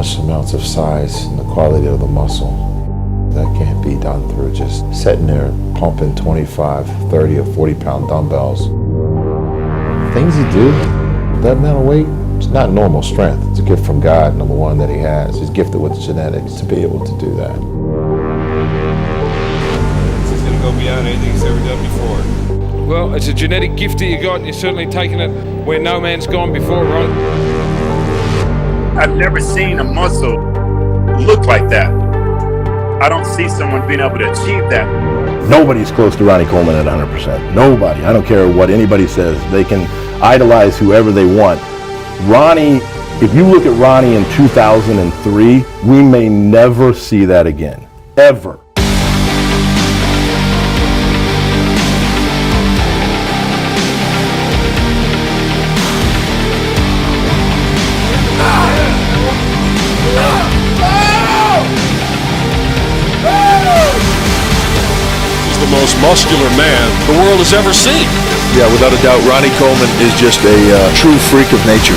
enormous amounts of size and the quality of the muscle. That can't be done through just sitting there pumping 25, 30, or 40-pound dumbbells. Things he do, that amount of weight, it's not normal strength. It's a gift from God, number one, that he has. He's gifted with genetics to be able to do that. He's going to go beyond anything he's ever done before. Well, it's a genetic gift that you got, and you're certainly taking it where no man's gone before, Ron. I've never seen a muscle look like that. I don't see someone being able to achieve that. Nobody's close to Ronnie Coleman at 100%. Nobody. I don't care what anybody says. They can idolize whoever they want. Ronnie, if you look at Ronnie in 2003, we may never see that again. Ever. The most muscular man the world has ever seen. Yeah, without a doubt, Ronnie Coleman is just a true freak of nature.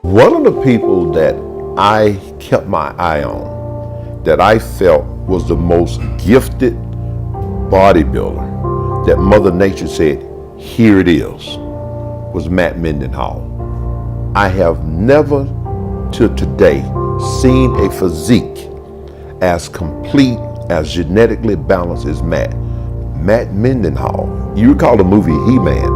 One of the people that I kept my eye on, that I felt was the most gifted bodybuilder, that Mother Nature said, here it is, was Matt Mendenhall. I have never till today seen a physique as complete, as genetically balanced as Matt. Matt Mendenhall. You recall the movie He-Man.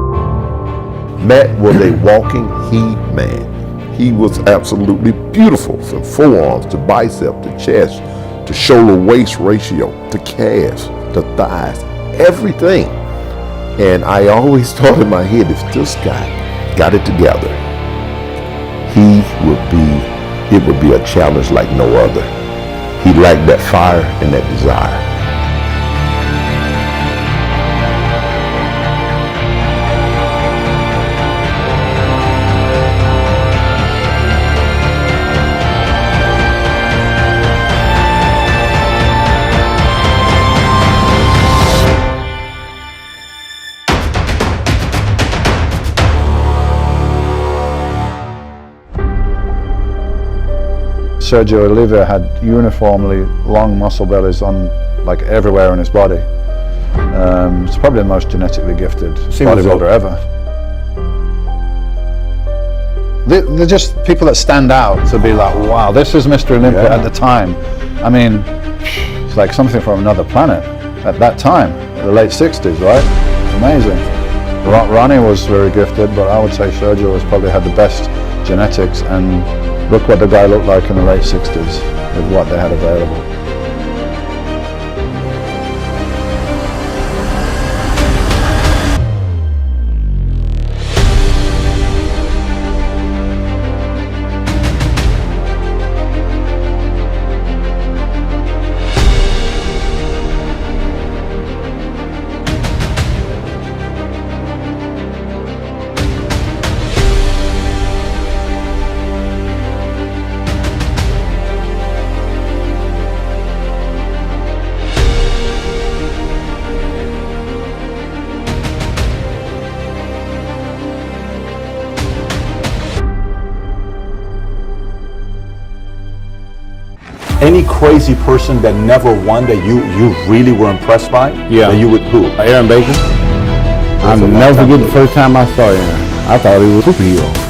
Matt was a walking He-Man. He was absolutely beautiful, from forearms to bicep to chest to shoulder waist ratio to calves to thighs, everything. And I always thought in my head, if this guy got it together, it would be a challenge like no other. He lacked that fire and that desire. Sergio Oliva had uniformly long muscle bellies on like everywhere in his body. It's probably the most genetically gifted bodybuilder ever. They're just people that stand out to be like, wow, this is Mr. Olympia at the time. I mean, it's like something from another planet at that time, the late 60s, right? Amazing. Ronnie was very gifted, but I would say Sergio has probably had the best genetics, and look what the guy looked like in the late 60s with what they had available. Any crazy person that never won that you really were impressed by? Yeah. That you would, who? Aaron Baker. I'll never forget the first time I saw Aaron. I thought he was a superhero.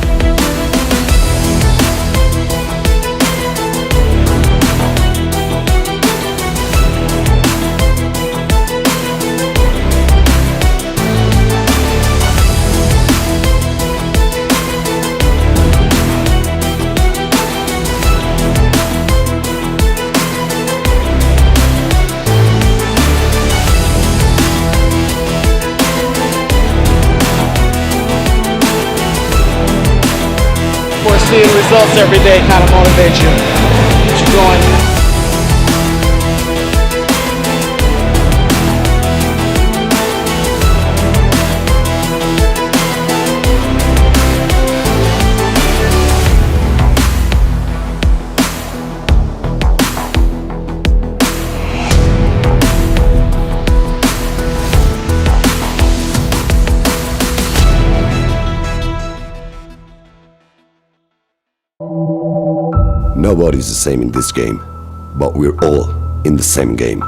Seeing results every day kind of motivates you. Keeps you going. Nobody's the same in this game, but we're all in the same game.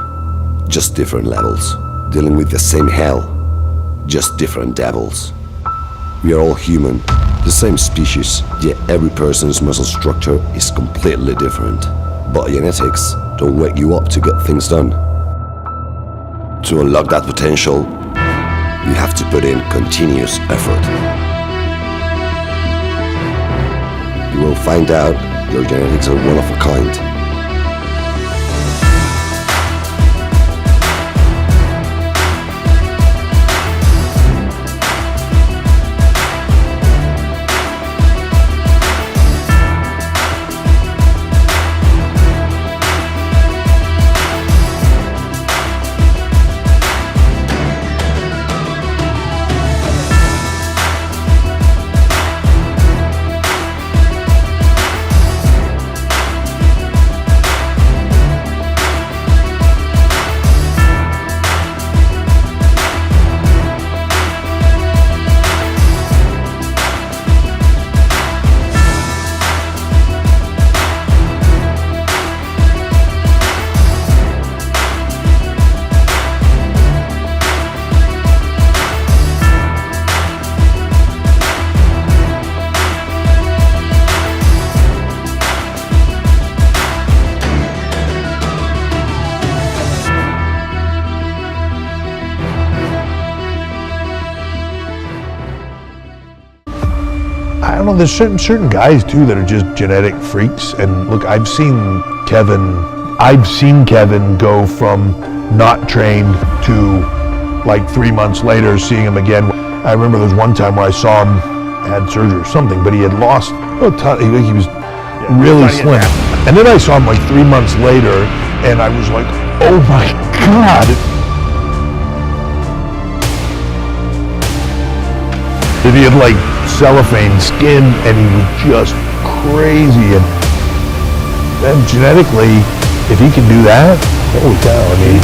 Just different levels, dealing with the same hell, just different devils. We are all human, the same species, yet every person's muscle structure is completely different. But genetics don't wake you up to get things done. To unlock that potential, you have to put in continuous effort. You will find out your genetics are one of a kind. I don't know, there's certain guys too that are just genetic freaks. And look, I've seen Kevin go from not trained to like 3 months later seeing him again. I remember there was one time where I saw him, had surgery or something, but he had lost a ton. He was really slim. And then I saw him like 3 months later and I was like, oh my God. And he had like cellophane skin and he was just crazy. And genetically, if he can do that, holy cow, I mean.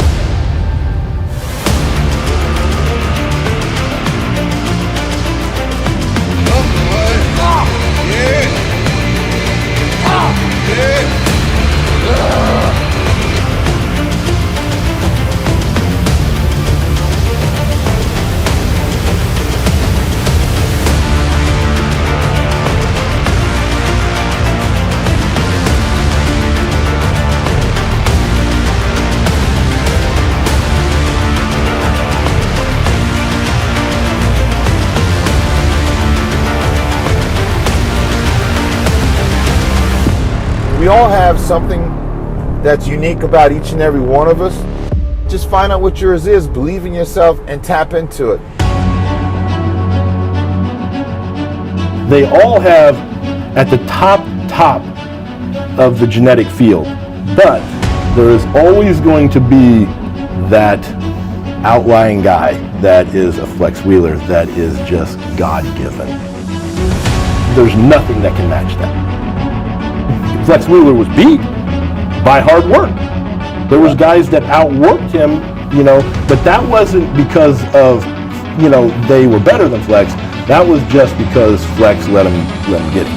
We all have something that's unique about each and every one of us. Just find out what yours is, believe in yourself, and tap into it. They all have at the top of the genetic field, but there is always going to be that outlying guy that is a flex wheeler that is just God-given. There's nothing that can match that. Flex Wheeler was beat by hard work. There was guys that outworked him, but that wasn't because of, they were better than Flex. That was just because Flex let him get it.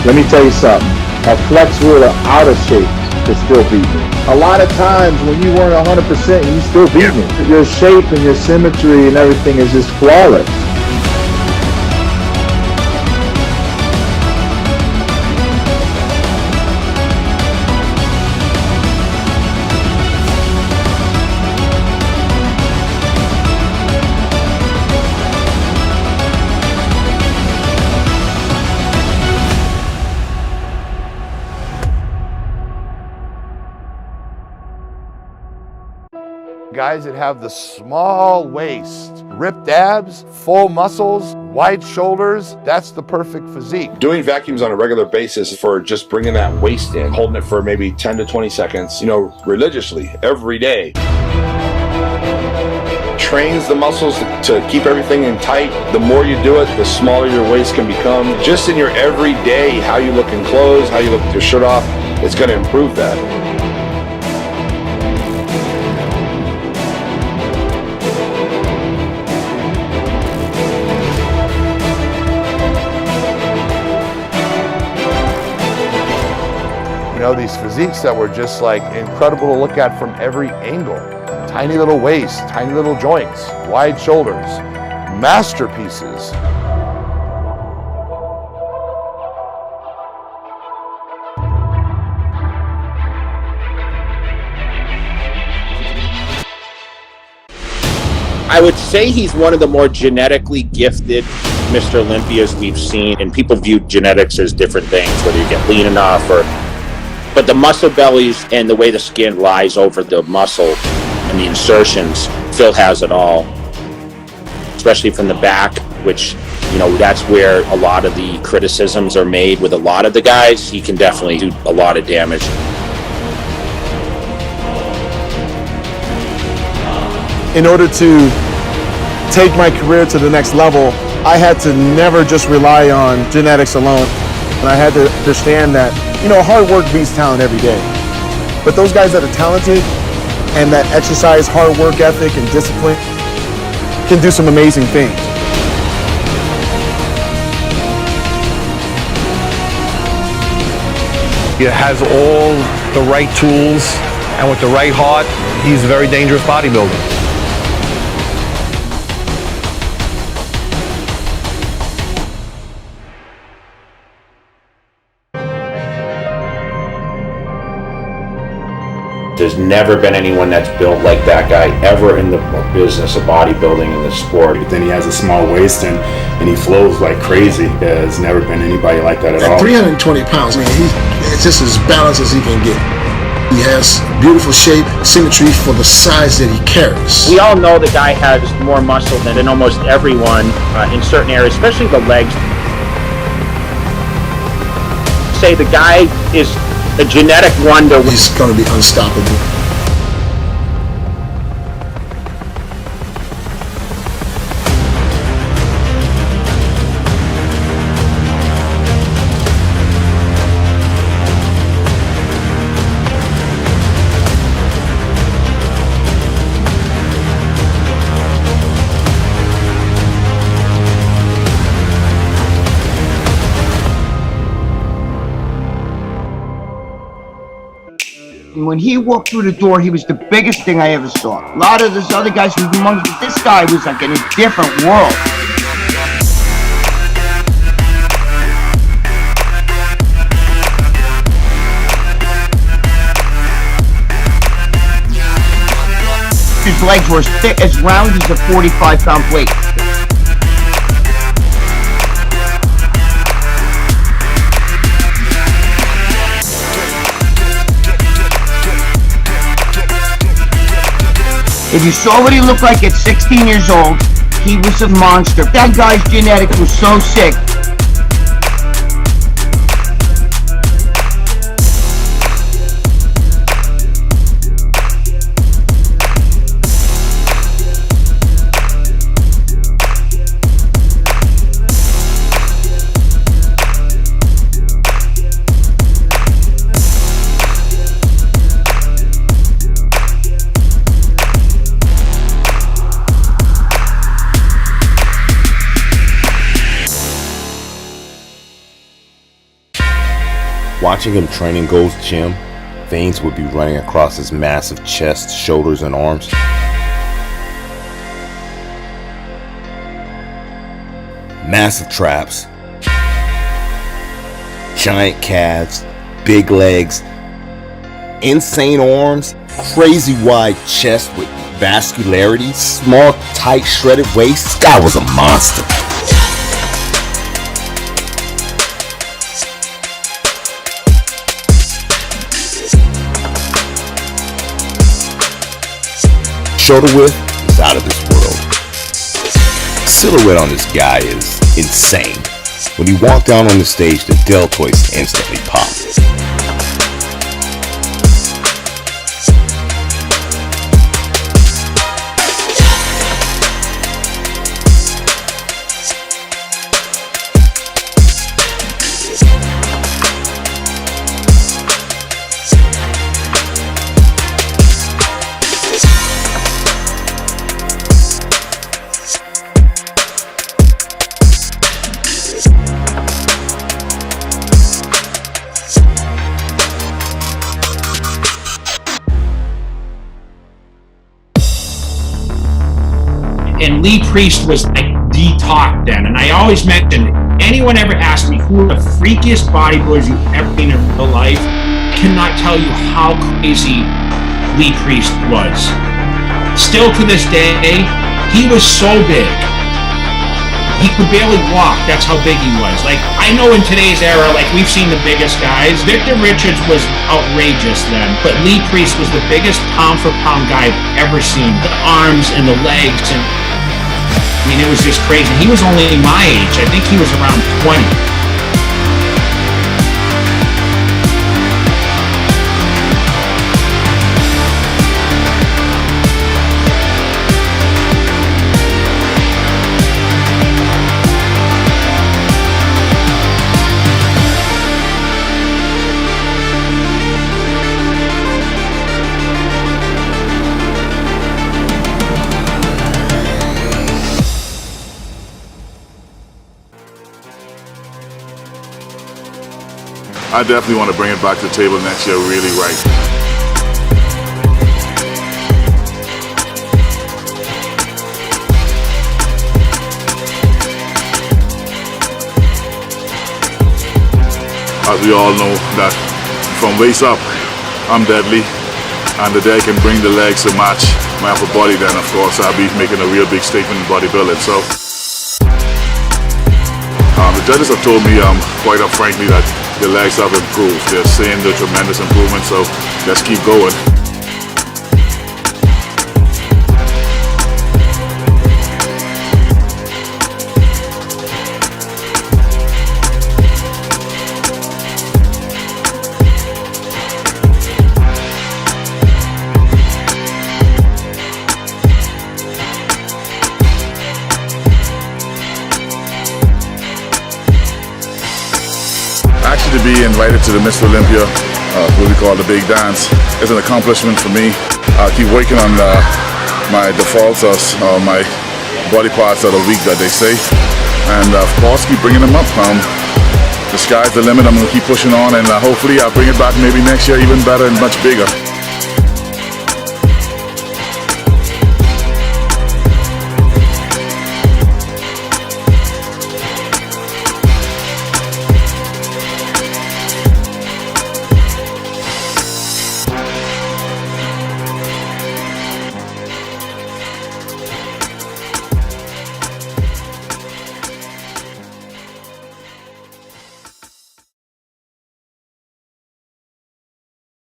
Let me tell you something. A Flex Wheeler out of shape to still beat me. A lot of times when you weren't 100%, you still beat me. Your shape and your symmetry and everything is just flawless. Guys that have the small waist, ripped abs, full muscles, wide shoulders, that's the perfect physique. Doing vacuums on a regular basis for just bringing that waist in, holding it for maybe 10 to 20 seconds, religiously, every day. Trains the muscles to keep everything in tight. The more you do it, the smaller your waist can become. Just in your everyday, how you look in clothes, how you look with your shirt off, it's going to improve that. these physiques that were just like incredible to look at from every angle. Tiny little waist, tiny little joints, wide shoulders, masterpieces. I would say he's one of the more genetically gifted Mr. Olympias we've seen, and people view genetics as different things, whether you get lean enough but the muscle bellies and the way the skin lies over the muscle and the insertions, Phil has it all, especially from the back, which, you know, that's where a lot of the criticisms are made with a lot of the guys. He can definitely do a lot of damage. In order to take my career to the next level, I had to never just rely on genetics alone. And I had to understand that, you know, hard work beats talent every day. But those guys that are talented and that exercise hard work ethic and discipline can do some amazing things. He has all the right tools, and with the right heart, he's a very dangerous bodybuilder. There's never been anyone that's built like that guy ever in the business of bodybuilding in the sport. Then he has a small waist and he flows like crazy. There's never been anybody like that at all. 320 pounds, man, it's just as balanced as he can get. He has beautiful shape, symmetry for the size that he carries. We all know the guy has more muscle than almost everyone in certain areas, especially the legs. Say the guy is a genetic wonder. He's going to be unstoppable. When he walked through the door, he was the biggest thing I ever saw. A lot of those other guys were humongous, but this guy was like in a different world. His legs were as thick, as round as a 45-pound plate. If you saw what he looked like at 16 years old, he was a monster. That guy's genetics was so sick. Watching him train in Gold's gym, veins would be running across his massive chest, shoulders, and arms. Massive traps, giant calves, big legs, insane arms, crazy wide chest with vascularity, small, tight, shredded waist. This guy was a monster. Shoulder width is out of this world. Silhouette on this guy is insane. When he walked down on the stage, the deltoids instantly popped. And Lee Priest was like the talk then. And I always mentioned, anyone ever asked me who are the freakiest bodybuilders you've ever seen in real life, cannot tell you how crazy Lee Priest was. Still to this day, he was so big. He could barely walk. That's how big he was. Like, I know in today's era, like, we've seen the biggest guys. Victor Richards was outrageous then, but Lee Priest was the biggest pound for pound guy I've ever seen. The arms and the legs, and I mean, it was just crazy. He was only my age. I think he was around 20. I definitely want to bring it back to the table next year really right. As we all know that from waist up, I'm deadly. And the day I can bring the legs to match my upper body, then of course I'll be making a real big statement in bodybuilding. So the judges have told me quite up frankly that the legs have improved. They're saying the tremendous improvement, so let's keep going. Actually, to be invited to the Mr. Olympia, what we call the big dance, is an accomplishment for me. I keep working on my defaults or my body parts that are weak, that they say, and of course keep bringing them up. The sky's the limit. I'm going to keep pushing on, and hopefully I'll bring it back maybe next year even better and much bigger.